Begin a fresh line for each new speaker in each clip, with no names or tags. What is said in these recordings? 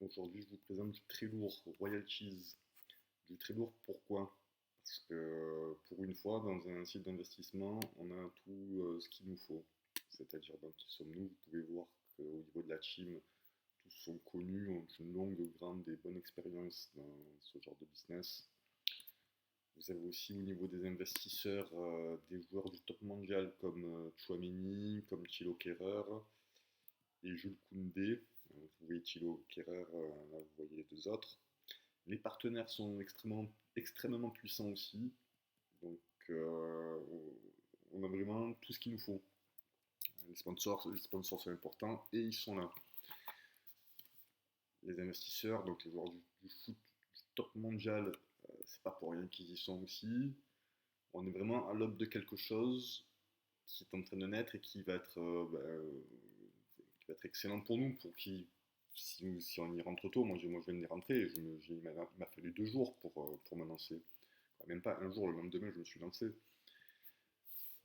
Aujourd'hui, je vous présente du très lourd, Royal Cheese. Du très lourd, pourquoi? Parce que pour une fois, dans un site d'investissement, on a tout ce qu'il nous faut. C'est-à-dire, donc, qui sommes-nous? Vous pouvez voir qu'au niveau de la team, tous sont connus, ont une longue, grande et bonne expérience dans ce genre de business. Vous avez aussi au niveau des investisseurs des joueurs du top mondial comme Chouameni, comme Thilo Kehrer et Jules Koundé. Vous voyez Thilo Kehrer, là vous voyez les deux autres. Les partenaires sont extrêmement puissants aussi. Donc on a vraiment tout ce qu'il nous faut. Les sponsors sont importants et ils sont là. Les investisseurs, donc les joueurs du foot du top mondial, c'est pas pour rien qu'ils y sont aussi. On est vraiment à l'aube de quelque chose qui est en train de naître et qui va être excellent pour nous, si on y rentre tôt. Moi je viens d'y rentrer, il m'a fallu 2 jours pour me lancer. Même pas un jour, le lendemain je me suis lancé.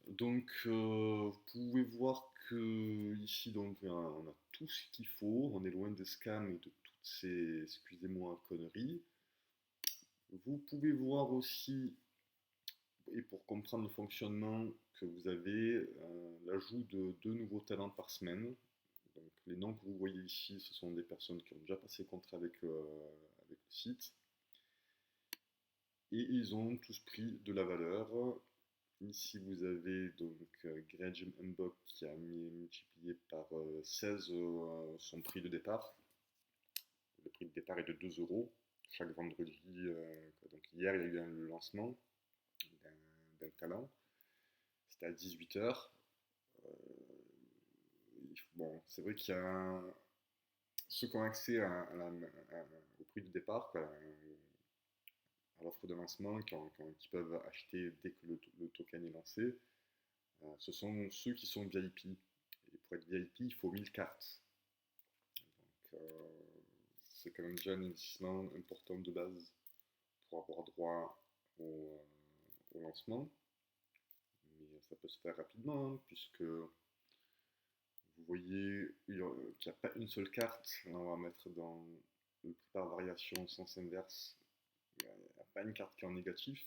Donc vous pouvez voir que ici donc on a tout ce qu'il faut, on est loin des scams et de toutes ces, excusez-moi, conneries. Vous pouvez voir aussi, et pour comprendre le fonctionnement, que vous avez l'ajout de 2 nouveaux talents par semaine. Donc, les noms que vous voyez ici, ce sont des personnes qui ont déjà passé contrat avec le site. Et ils ont tous pris de la valeur. Ici, vous avez donc Greg Mbok qui a multiplié par 16 son prix de départ. Le prix de départ est de 2 euros chaque vendredi. Donc hier, il y a eu un lancement d'un talent. C'était à 18h. Bon, c'est vrai qu'il y a ceux qui ont accès au prix de départ, quoi, à l'offre de lancement, qui peuvent acheter dès que le token est lancé, ce sont ceux qui sont VIP. Et pour être VIP, il faut 1000 cartes. Donc, c'est quand même déjà un investissement important de base pour avoir droit au lancement. Mais ça peut se faire rapidement, hein, puisque vous voyez qu'il n'y a pas une seule carte. Là, on va mettre dans le prix par variation sens inverse. Il n'y a pas une carte qui est en négatif.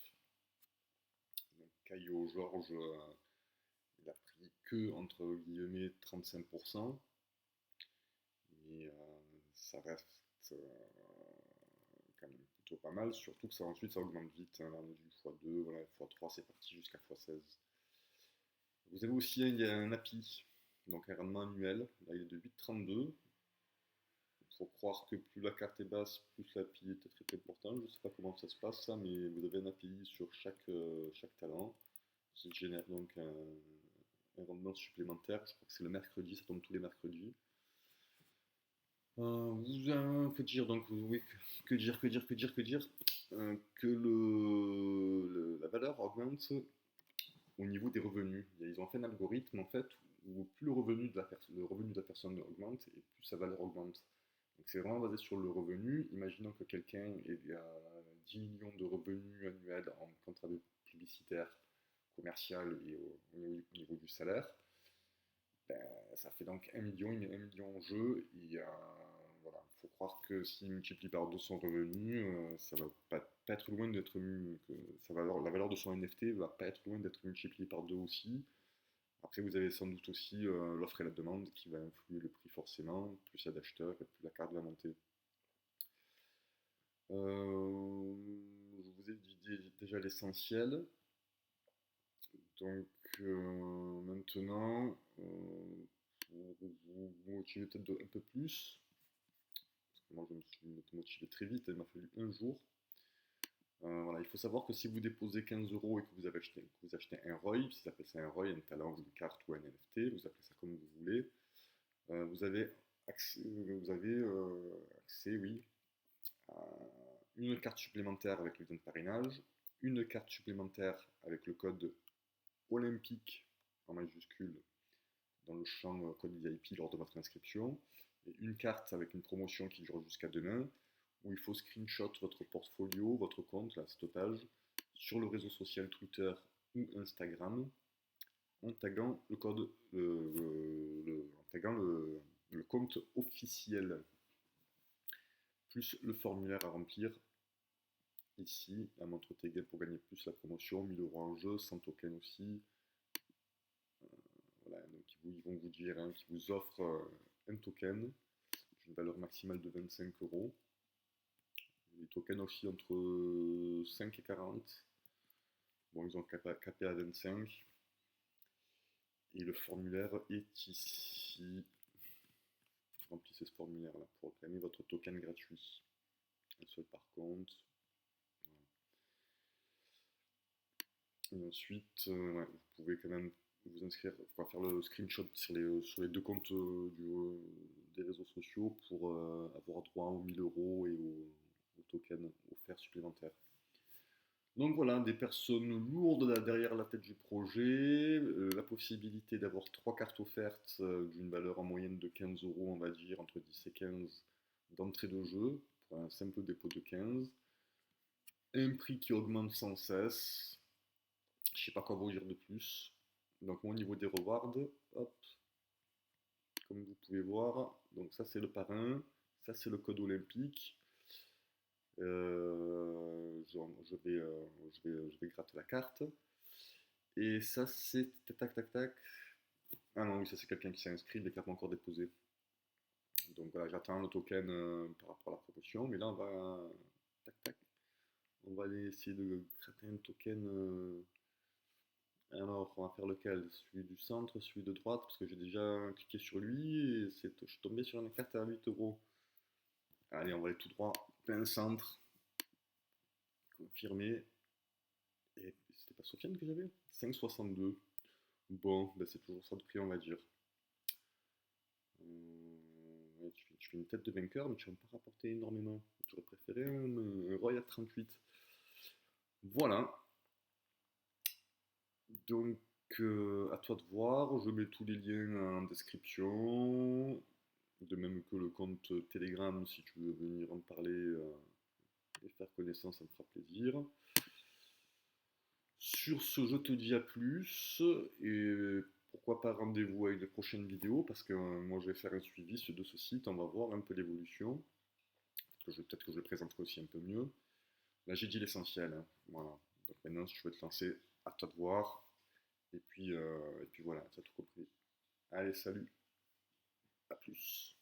Donc, Caillot Georges, il a pris que, entre guillemets, 35%. Mais ça reste quand même plutôt pas mal. Surtout que ça, ensuite, ça augmente vite. Hein. Là, on est du x2, voilà, x3, c'est parti jusqu'à x16. Vous avez aussi il y a un API, donc un rendement annuel. Là, il est de 8,32. Il faut croire que plus la carte est basse, plus l'API est très important. Je ne sais pas comment ça se passe, ça, mais vous avez un API sur chaque talent. Ça génère donc un rendement supplémentaire. Je crois que c'est le mercredi, ça tombe tous les mercredis. Que dire donc oui, que la valeur augmente au niveau des revenus. Ils ont fait un algorithme en fait où plus le revenu de la personne augmente et plus sa valeur augmente. Donc c'est vraiment basé sur le revenu. Imaginons que quelqu'un ait 10 millions de revenus annuels en contrat de publicitaire, commercial et au niveau du salaire. Ben, ça fait donc 1 million, 1 million en jeu. Et voilà, il faut croire que s'il multiplie par 2 son revenu, ça va pas être loin d'être la valeur de son NFT va pas être loin d'être multipliée par 2 aussi. Après, vous avez sans doute aussi l'offre et la demande qui va influer le prix forcément. Plus il y a d'acheteurs et plus la carte va monter. Je vous ai dit déjà l'essentiel. Donc maintenant, pour vous motiver peut-être un peu plus, parce que moi je me suis motivé très vite, il m'a fallu un jour. Voilà, il faut savoir que si vous déposez 15 euros et que vous achetez un ROI, si vous appelez ça un ROI, un talent, une carte ou un NFT, vous appelez ça comme vous voulez, vous avez accès, oui, à une carte supplémentaire avec le lien de parrainage, une carte supplémentaire avec le code olympique en majuscule dans le champ code VIP lors de votre inscription, et une carte avec une promotion qui dure jusqu'à demain, où il faut screenshot votre portfolio, votre compte, la stockage, sur le réseau social Twitter ou Instagram, en taguant le code, en taguant le compte officiel. plus le formulaire à remplir. Ici, la montre Tegel pour gagner plus la promotion, 1000 euros en jeu, 100 tokens aussi. Voilà, donc ils vont vous dire qu'ils vous offrent un token d'une valeur maximale de 25 euros. Les tokens aussi entre 5 et 40. Bon, ils ont capé à 25. Et le formulaire est ici. Remplissez ce formulaire-là pour réclamer votre token gratuit. Un seul par contre. Et ensuite, ouais, vous pouvez quand même vous inscrire, enfin, faire le screenshot sur les deux comptes des réseaux sociaux pour avoir droit aux 1000 euros et aux tokens offerts supplémentaires. Donc voilà, des personnes lourdes derrière la tête du projet, la possibilité d'avoir 3 cartes offertes d'une valeur en moyenne de 15 euros, on va dire, entre 10 et 15 d'entrée de jeu, pour un simple dépôt de 15. Un prix qui augmente sans cesse. Je sais pas quoi vous dire de plus. Donc au niveau des rewards, hop, comme vous pouvez voir, donc ça c'est le parrain, ça c'est le code olympique. Je vais gratter la carte. Et ça c'est tac tac tac. Ah non oui ça c'est quelqu'un qui s'est inscrit, les cartes pas encore déposé. Donc voilà, j'attends le token par rapport à la promotion, mais là on va tac tac. On va aller essayer de gratter un token. Alors, on va faire lequel? Celui du centre, celui de droite, parce que j'ai déjà cliqué sur lui et je suis tombé sur une carte à 8 euros. Allez, on va aller tout droit, plein centre, confirmé. Et c'était pas Sofiane que j'avais? 5,62. Bon, ben c'est toujours ça de prix, on va dire. Ouais, tu fais une tête de vainqueur, mais tu vas pas rapporter énormément. J'aurais préféré un Roy à 38. Voilà. Donc, à toi de voir. Je mets tous les liens en description. De même que le compte Telegram, si tu veux venir en parler et faire connaissance, ça me fera plaisir. Sur ce, je te dis à plus et pourquoi pas rendez-vous avec les prochaines vidéos parce que moi je vais faire un suivi de ce site, on va voir un peu l'évolution. Peut-être que je le présenterai aussi un peu mieux. Là j'ai dit l'essentiel, hein. Voilà. Donc maintenant si tu veux te lancer, à toi de voir. Et puis voilà, tu as tout compris. Allez, salut, à plus.